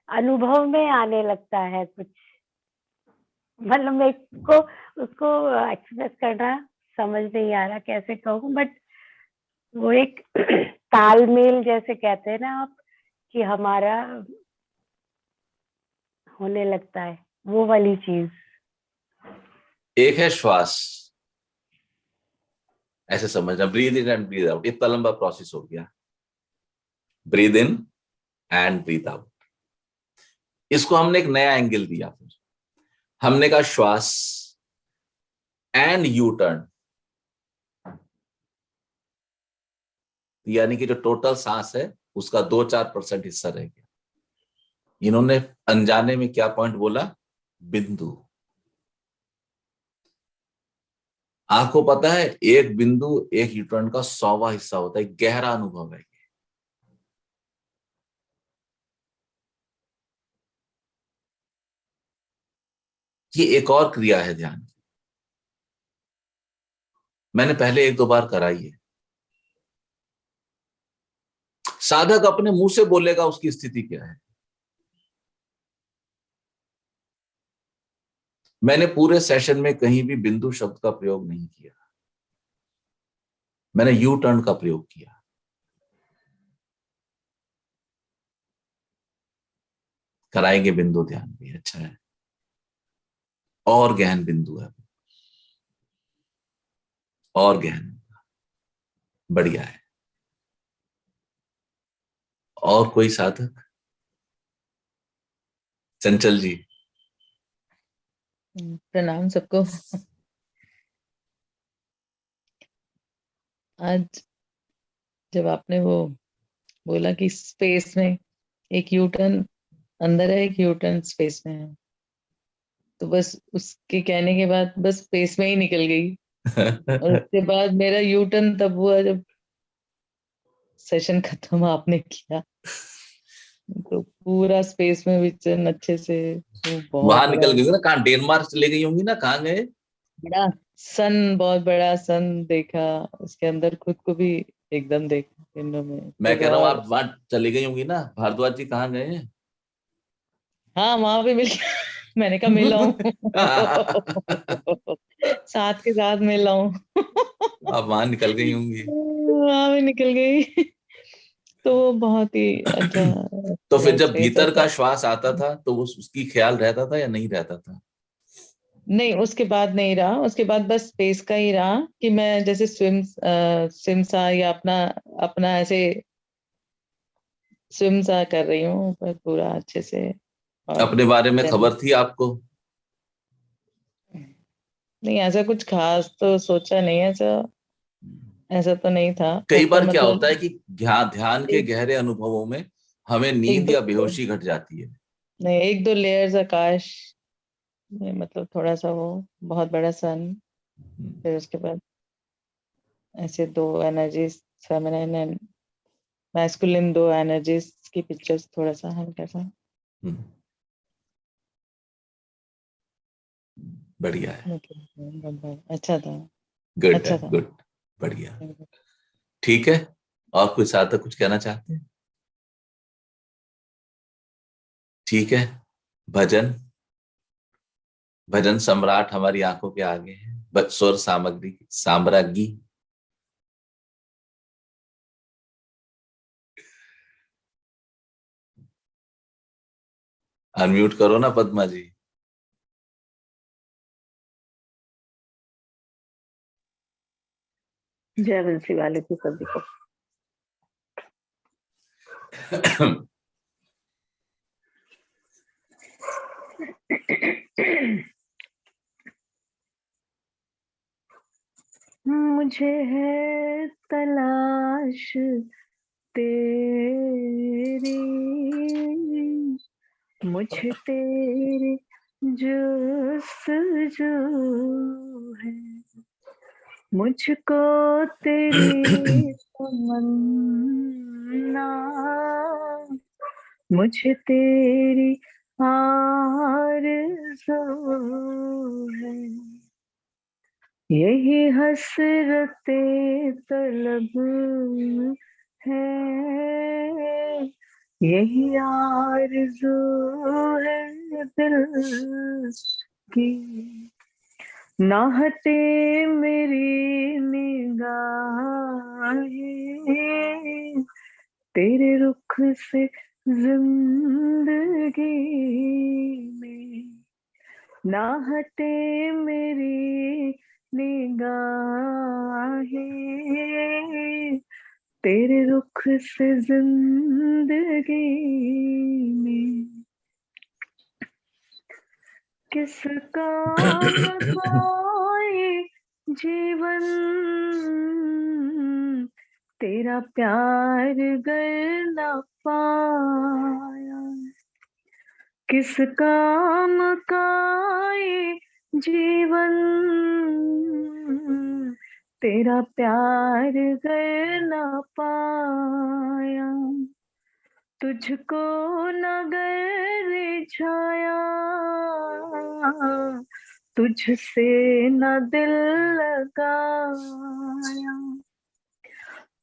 अनुभव में आने लगता है कुछ। मतलब मेरे को उसको एक्सप्रेस करना समझ नहीं आ रहा कैसे कहूँ, बट वो एक तालमेल जैसे कहते हैं ना आप, कि हमारा होने लगता है, वो वाली चीज। एक है श्वास, ऐसे समझना, breathe in and breathe out, इतना लंबा प्रोसेस हो गया, breathe in and breathe out. इसको हमने एक नया एंगल दिया, फिर हमने कहा श्वास एंड यू टर्न, यानी कि जो टोटल सांस है उसका 2-4% हिस्सा रह गया। इन्होंने अनजाने में क्या पॉइंट बोला, बिंदु। आपको पता है एक बिंदु एक यूटर्न का 100वां हिस्सा होता है, गहरा अनुभव है। ये एक और क्रिया है ध्यान की, मैंने पहले 1-2 बार कराई है। साधक अपने मुंह से बोलेगा उसकी स्थिति क्या है। मैंने पूरे सेशन में कहीं भी बिंदु शब्द का प्रयोग नहीं किया, मैंने यू टर्न का प्रयोग किया। कराएंगे बिंदु ध्यान भी, अच्छा है, और गहन बिंदु है, और गहन, बढ़िया है। और कोई साधक? चंचल जी। प्रणाम सबको। आज जब आपने वो बोला कि स्पेस में एक यू टर्न अंदर है, एक यू टर्न स्पेस में है, तो बस उसके कहने के बाद बस स्पेस में ही निकल गई। और उसके बाद मेरा यू टर्न तब हुआ जब सेशन खत्म आपने किया, तो पूरा स्पेस में विचरण अच्छे से, वो बहुत वहां निकल बड़ा गई ना, कहाँ डेनमार्क चले गई होंगी ना, कहाँ गए? बड़ा सन, बहुत बड़ा सन देखा, उसके अंदर खुद को भी एकदम देखा पिंडों में, मैं तो कह रहा हूँ बहुत। आप वहां चली गई होंगी ना, भारद्वाज जी कहाँ गए हैं? हाँ वहां पे मिल मैंने कहा मिला हूँ साथ के साथ मिला हूँ आप वहां निकल गई होंगी। वहां भी निकल गई तो बहुत ही अच्छा तो फिर पूरा जब स्पेस भीतर ऐसा। का श्वास आता था तो उसकी ख्याल रहता था या नहीं रहता था? नहीं उसके बाद नहीं रहा, उसके बाद बस स्पेस का ही रहा कि मैं जैसे स्विम सा या अपना अपना ऐसे स्विम सा कर रही हूँ पर पूरा अच्छे से। और अपने बारे में then- खबर थी आपको? नहीं ऐसा कुछ खास तो सोचा नहीं, ऐसा ऐसा तो नहीं था कई ऊपर बार क्या होता मतलब। है कि ध्यान के एक गहरे अनुभवों में हमें एक नींद दो या बेहोशी घट जाती है। नहीं, 1-2 लेयर्स आकाश में, मतलब थोड़ा सा वो बहुत बड़ा सन, फिर उसके बाद ऐसे 2 energies, feminine and masculine, 2 energies की पिक्चर्स, थोड़ा सा हल्का सा। हम्म, बढ़िया है, मतलब अच्छा था, गुड है, अच्छा था। गुड, बढ़िया, ठीक है। और कोई साथी कुछ कहना चाहते हैं? ठीक है। भजन, भजन सम्राट हमारी आंखों के आगे है, स्वर सामग्री साम्राज्ञी। अनम्यूट करो ना पद्मा जी। जय बंसी वाले की सभी को। मुझे है तलाश तेरी, मुझे तेरी जुस्तजू है, मुझको तेरी तमन्ना, मुझे तेरी आरज़ू है, यही हसरते तलब है, यही आरज़ू है दिल की ना हटे मेरी निगाहें तेरे रुख से जिंदगी में ना हटे मेरी निगाहें तेरे रुख से जिंदगी में किस काम कोई जीवन तेरा प्यार गर न पाया किस काम का ये जीवन तेरा प्यार गर न पाया तुझको नगर छाया तुझसे न दिल लगाया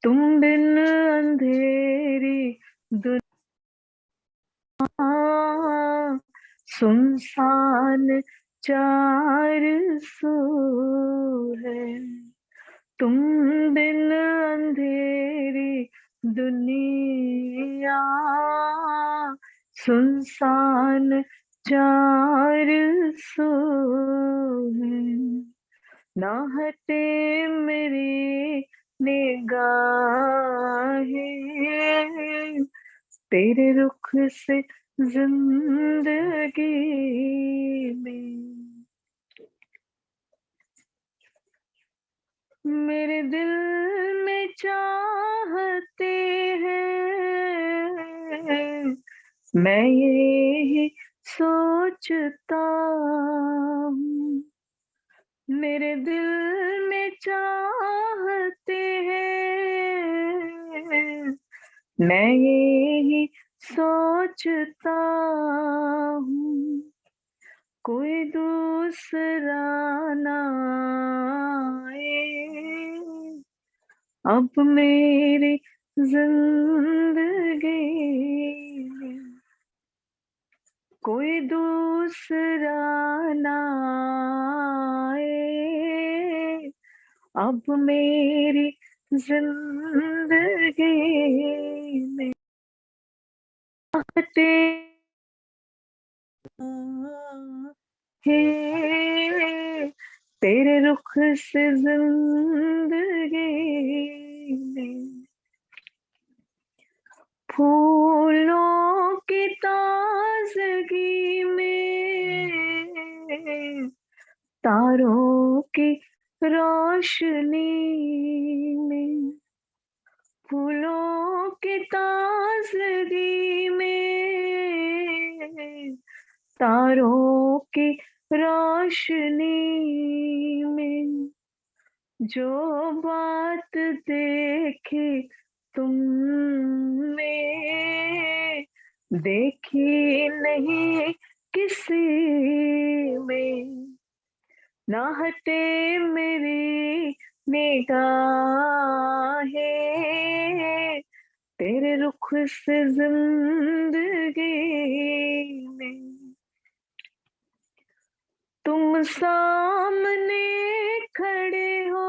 तुम बिन अंधेरी दुनिया सुनसान चार सू है तुम बिन अंधेरी दुनिया सुनसान चार सू है ना हटे मेरी निगाहें तेरे रुख से जिंदगी में मेरे दिल में चाहते हैं मैं यही सोचता हूँ मेरे दिल में चाहते हैं मैं यही सोचता हूँ कोई दूसरा ना आए अब मेरी जिंदगी में कोई दूसरा ना आए अब मेरी जिंदगी में हटे हे तेरे रुख से जिंदगी में फूलों की ताजगी में तारों की रोशनी में फूलों की ताजगी में तारों की रोशनी में जो बात देखी तुमने देखी नहीं किसी में ना हटे मेरी निगाहें तेरे रुख से जिंदगी में तुम सामने खड़े हो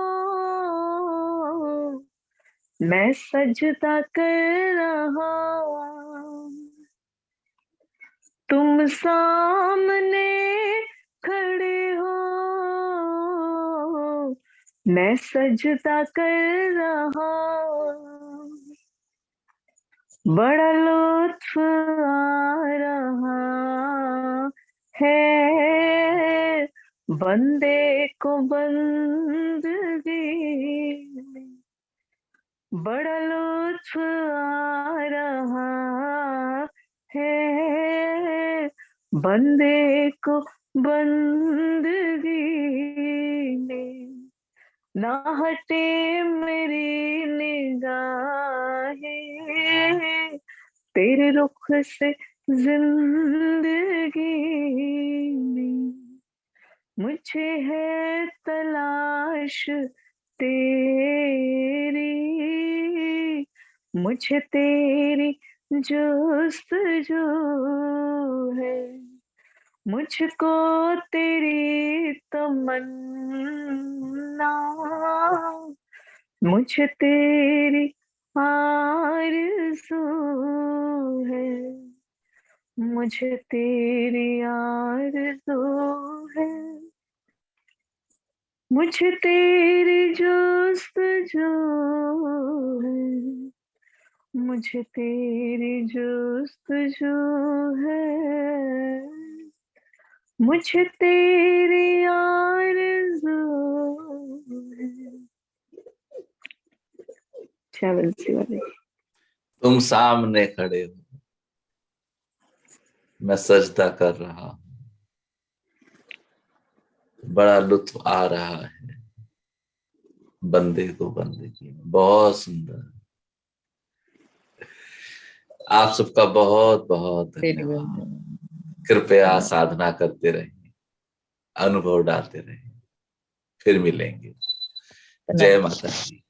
मैं सजदा कर रहा तुम सामने खड़े हो मैं सजदा कर रहा बड़ा लुत्फ आ रहा है बंदे को बंदगी में बड़ा लुत्फ आ रहा है बंदे को बंदगी में ना हटे मेरी निगाहें तेरे रुख से जिंदगी में मुझे है तलाश तेरी मुझे तेरी जुस्तजू है मुझको तेरी तमन्ना, मुझे तेरी आरज़ू है, मुझे तेरी आरज़ू है, मुझे तेरी जुस्तजू है, मुझे तेरी जुस्तजू है, मुझे तेरी आरज़ू है। बंसी वाली। तुम सामने खड़े हो, मैं सजदा कर रहा हूं, बड़ा लुत्फ आ रहा है बंदे को बंदगी में। बहुत सुंदर। आप सबका बहुत बहुत धन्यवाद। कृपया साधना करते रहिए, अनुभव डालते रहिए, फिर मिलेंगे। जय माता दी।